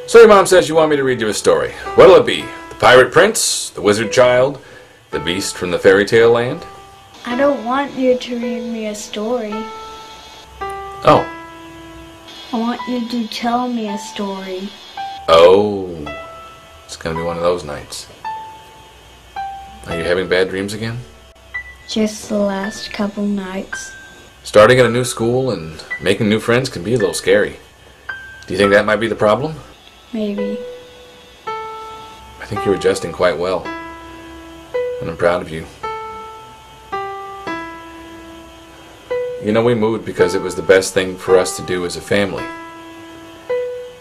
So your mom says you want me to read you a story. What'll it be? The Pirate Prince? The Wizard Child? The Beast from the Fairy Tale Land? I don't want you to read me a story. Oh. I want you to tell me a story. Oh. It's gonna be one of those nights. Are you having bad dreams again? Just the last couple nights. Starting at a new school and making new friends can be a little scary. Do you think that might be the problem? Maybe. I think you're adjusting quite well. And I'm proud of you. You know, we moved because it was the best thing for us to do as a family.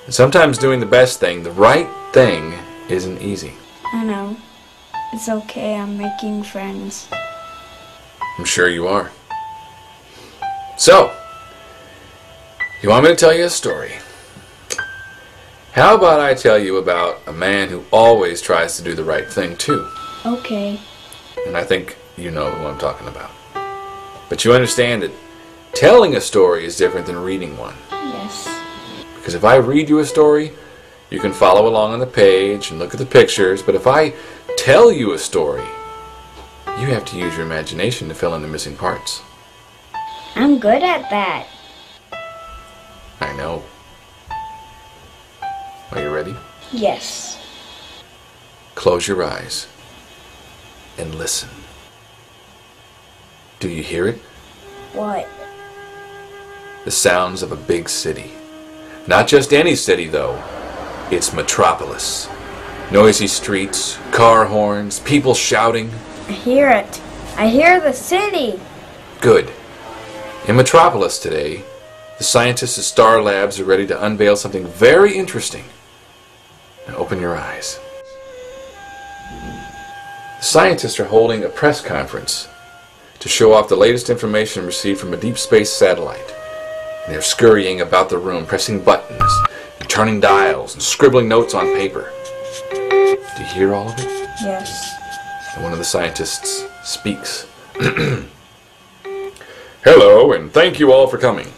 And sometimes doing the best thing, the right thing, isn't easy. I know. It's okay, I'm making friends. I'm sure you are. So, you want me to tell you a story? How about I tell you about a man who always tries to do the right thing too? Okay. And I think you know who I'm talking about. But you understand that telling a story is different than reading one. Yes. Because if I read you a story, you can follow along on the page and look at the pictures. But if I tell you a story, you have to use your imagination to fill in the missing parts. I'm good at that. I know. Are you ready? Yes. Close your eyes and listen. Do you hear it? What? The sounds of a big city. Not just any city, though. It's Metropolis. Noisy streets, car horns, people shouting. I hear it. I hear the city. Good. In Metropolis today, the scientists at Star Labs are ready to unveil something very interesting. Now open your eyes. The scientists are holding a press conference to show off the latest information received from a deep space satellite. And they're scurrying about the room, pressing buttons, and turning dials, and scribbling notes on paper. Do you hear all of it? Yes. And one of the scientists speaks. Hello, and thank you all for coming.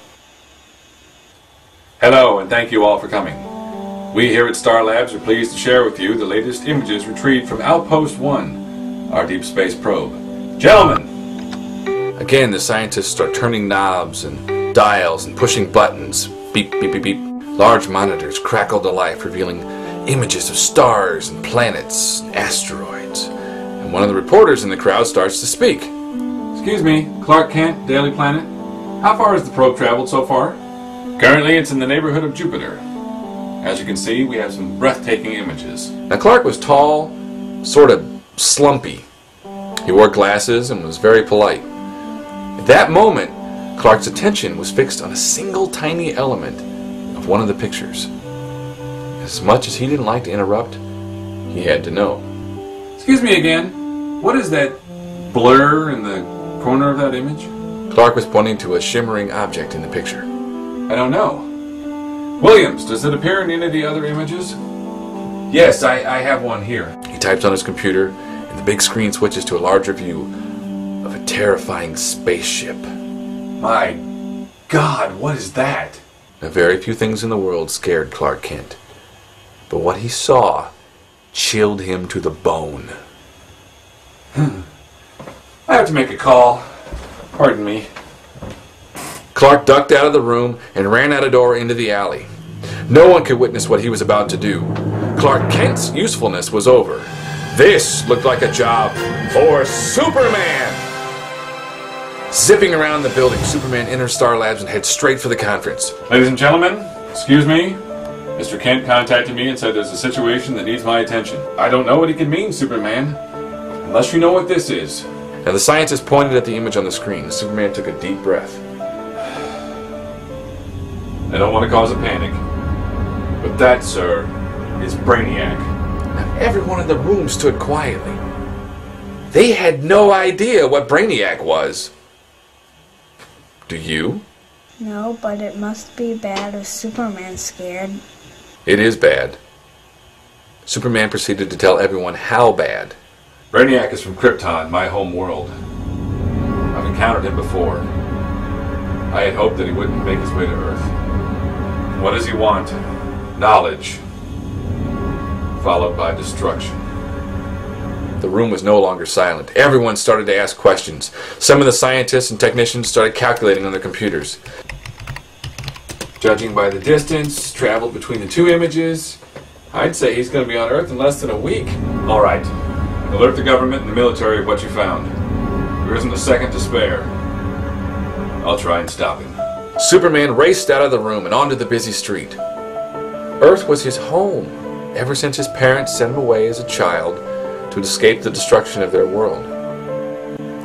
Hello, and thank you all for coming. We here at Star Labs are pleased to share with you the latest images retrieved from Outpost 1, our deep space probe. Gentlemen! Again, the scientists start turning knobs and dials and pushing buttons. Beep, beep, beep, beep. Large monitors crackle to life, revealing images of stars and planets and asteroids. And one of the reporters in the crowd starts to speak. Excuse me, Clark Kent, Daily Planet. How far has the probe traveled so far? Currently, it's in the neighborhood of Jupiter. As you can see, we have some breathtaking images. Now, Clark was tall, sort of slumpy. He wore glasses and was very polite. At that moment, Clark's attention was fixed on a single tiny element of one of the pictures. As much as he didn't like to interrupt, he had to know. Excuse me again, what is that blur in the corner of that image? Clark was pointing to a shimmering object in the picture. I don't know. Williams, does it appear in any of the other images? Yes, I have one here. He types on his computer, and the big screen switches to a larger view of a terrifying spaceship. My God, what is that? Now, very few things in the world scared Clark Kent, but what he saw chilled him to the bone. I have to make a call. Pardon me. Clark ducked out of the room and ran out a door into the alley. No one could witness what he was about to do. Clark Kent's usefulness was over. This looked like a job for Superman! Zipping around the building, Superman enters Star Labs and heads straight for the conference. Ladies and gentlemen, excuse me. Mr. Kent contacted me and said there's a situation that needs my attention. I don't know what it could mean, Superman, unless you know what this is. Now the scientist pointed at the image on the screen. Superman took a deep breath. I don't want to cause a panic, but that, sir, is Brainiac. Now everyone in the room stood quietly. They had no idea what Brainiac was. Do you? No, but it must be bad if Superman's scared. It is bad. Superman proceeded to tell everyone how bad. Brainiac is from Krypton, my home world. I've encountered him before. I had hoped that he wouldn't make his way to Earth. What does he want? Knowledge. followed by destruction. The room was no longer silent. Everyone started to ask questions. Some of the scientists and technicians started calculating on their computers. Judging by the distance traveled between the two images, I'd say he's going to be on Earth in less than a week. All right. Alert the government and the military of what you found. There isn't a second to spare. I'll try and stop him. Superman raced out of the room and onto the busy street. Earth was his home, ever since his parents sent him away as a child to escape the destruction of their world.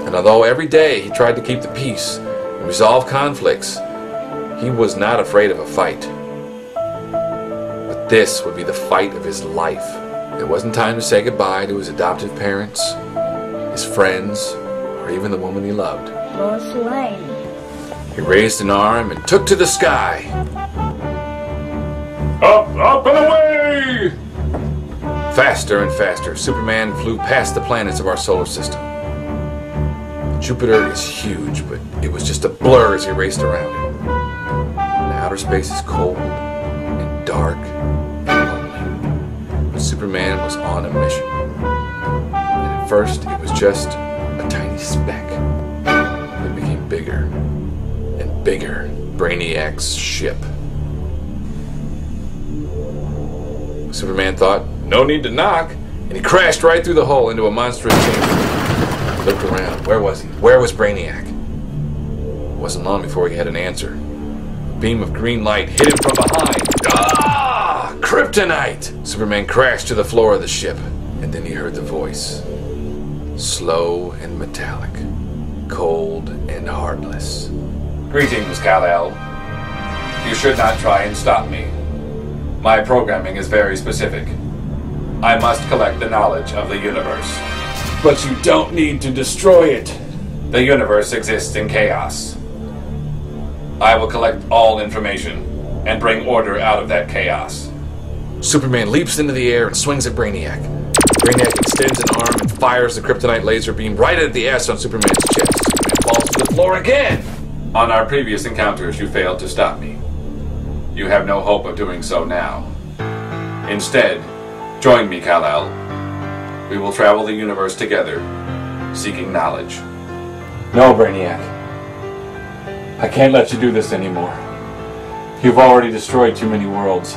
And although every day he tried to keep the peace and resolve conflicts, he was not afraid of a fight. But this would be the fight of his life. It wasn't time to say goodbye to his adoptive parents, his friends, or even the woman he loved. Lois Lane. He raised an arm and took to the sky. Up, up and away! Faster and faster, Superman flew past the planets of our solar system. Jupiter is huge, but it was just a blur as he raced around it. The outer space is cold and dark and lonely. But Superman was on a mission. And at first, it was just a tiny speck. It became bigger and bigger. Brainiac's ship. Superman thought, no need to knock, and he crashed right through the hole into a monstrous chamber. He looked around. Where was he? Where was Brainiac? It wasn't long before he had an answer. A beam of green light hit him from behind. Ah! Kryptonite! Superman crashed to the floor of the ship, and then he heard the voice. Slow and metallic. Cold and heartless. Greetings, Kal-El. You should not try and stop me. My programming is very specific. I must collect the knowledge of the universe. But you don't need to destroy it. The universe exists in chaos. I will collect all information and bring order out of that chaos. Superman leaps into the air and swings at Brainiac. Brainiac extends an arm and fires the kryptonite laser beam right at the S on Superman's chest. Superman falls to the floor again. On our previous encounters, you failed to stop me. You have no hope of doing so now. Instead, join me, Kal-El. We will travel the universe together, seeking knowledge. No, Brainiac. I can't let you do this anymore. You've already destroyed too many worlds.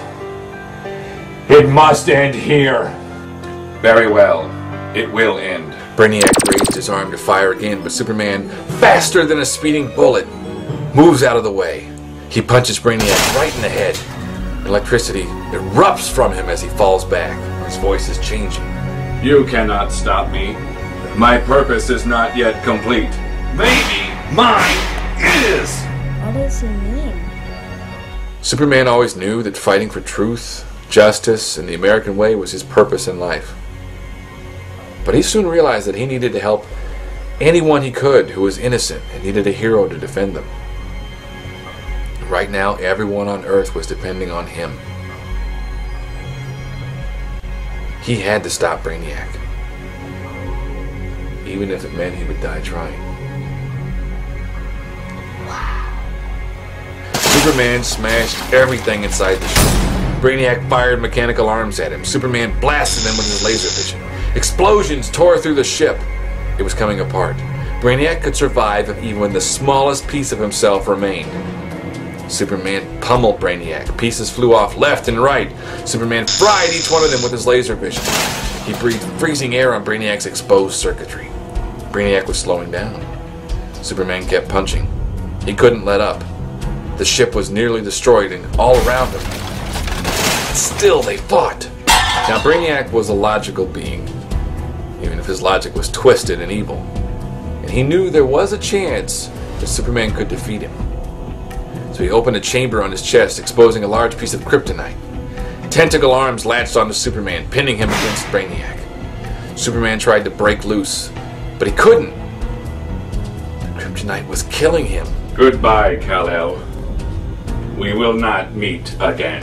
It must end here. Very well. It will end. Brainiac raised his arm to fire again, but Superman, faster than a speeding bullet, moves out of the way. He punches Brainiac right in the head. Electricity erupts from him as he falls back. His voice is changing. You cannot stop me. My purpose is not yet complete. Maybe mine is! What does he mean? Superman always knew that fighting for truth, justice, and the American way was his purpose in life. But he soon realized that he needed to help anyone he could who was innocent and needed a hero to defend them. Right now, everyone on Earth was depending on him. He had to stop Brainiac, even if it meant he would die trying. Superman smashed everything inside the ship. Brainiac fired mechanical arms at him. Superman blasted them with his laser vision. Explosions tore through the ship. It was coming apart. Brainiac could survive if even the smallest piece of himself remained. Superman pummeled Brainiac. Pieces flew off left and right. Superman fried each one of them with his laser vision. He breathed freezing air on Brainiac's exposed circuitry. Brainiac was slowing down. Superman kept punching. He couldn't let up. The ship was nearly destroyed and all around him. Still, they fought. Now, Brainiac was a logical being, even if his logic was twisted and evil. And he knew there was a chance that Superman could defeat him. So he opened a chamber on his chest, exposing a large piece of kryptonite. Tentacle arms latched onto Superman, pinning him against Brainiac. Superman tried to break loose, but he couldn't. The kryptonite was killing him. Goodbye, Kal-El. We will not meet again.